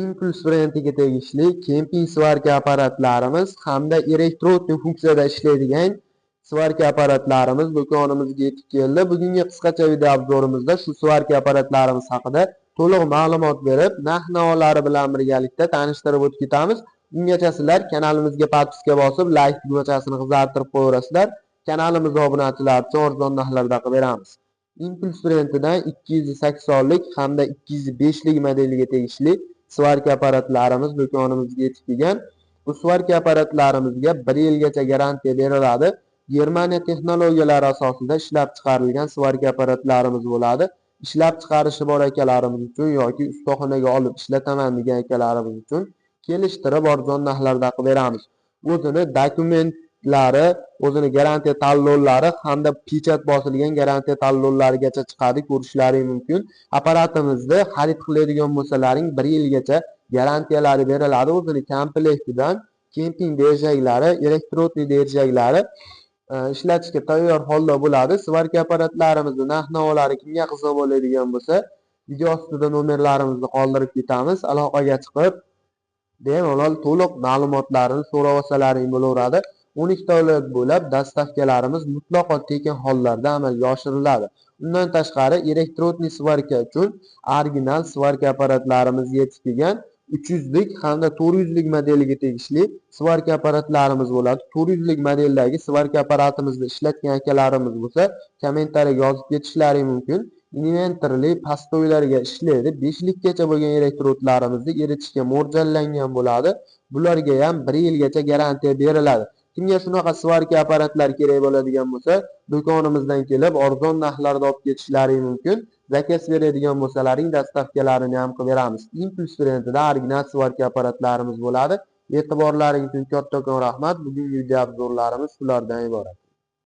Impuls brendiga tegishli kemping svarka apparatlarimiz hamda elektrodniy funksiyada ishlaydigan svarka apparatlarimiz do'konimizga yetib keldi. Bugungi qisqacha video obzorimizda shu svarka apparatlarimiz haqida to'liq ma'lumot berib, narx-navolari bilan birgalikda tanishtirib o'tib ketamiz. Bungacha sizlar kanalimizga podpiska bosib, like tugmachasini qizartirib qo'yaverasizlar. Kanalimizga obunachilar uchun arzon narxlarda qilib beramiz. Impuls brendidan 280lik hamda 205lik modeliga tegishli svarka apparatlarimiz do'konimizga yetib kelgan. Bu svarka apparatlarimizga 1 yilgacha garantiya beriladi. Germaniya texnologiyalari asosida ishlab chiqarilgan svarka apparatlarimiz bo'ladi. Ishlab chiqarishi bor akalarimiz uchun yoki ustaxonaga olib ishlataman degan akalarimiz uchun kelishtirib arzon narxlarda qilib beramiz. O'zini dokumentlari, o'zini garantiya talonlari hamda pechat bosilgan garantiya talonlarigacha chiqadi, ko'rishlaring mumkin. Apparatimizda xarid qiladigan bo'lsalaring 1 yilgacha garantiyalari beriladi. O'zini komplektidan kemping derjaklari, elektrodniy derjaklari ishlatishga tayyor holda bo'ladi. Svarka apparatlarimizni narx-navolari kimga qiziq bo'ladigan bo'lsa, video ostida nomerlarimizni qoldirib ketamiz. Aloqaga chiqib, bemalol to'liq ma'lumotlarini so'rab olsalaring bo'laveradi. 12 ta viloyat bo'ylab dastavkalarimiz mutlaqo tekin hollarda amalga oshiriladi. Undan tashqari elektrodniy svarka uchun original svarka apparatlarimiz yetib kelgan. 300lik hamda 400lik modeliga tegishli svarka apparatlarimiz bo'ladi. 400lik modeldagi svarka apparatimizni ishlatgan akalarimiz bo'lsa, kommentariyaga yozib ketishlari mumkin. Inventorli pastoylarga ishlaydi. 5likgacha bo'lgan elektrodlarimizni eritishga mo'ljallangan bo'ladi. Bularga ham 1 yilgacha garantiya beriladi. Kimga shunaqa svarka apparatlar kerak bo'ladigan bo'lsa, do'konimizdan kelib arzon narxlarda olib ketishlari mumkin. Zakaz beradigan bo'lsalaring dastavkalarini ham qilib beramiz. Impuls brendida original svarka apparatlarimiz bo'ladi. E'tiborlaringiz uchun kattakon rahmat. Bugungi video obzorlarimiz shulardan iborat.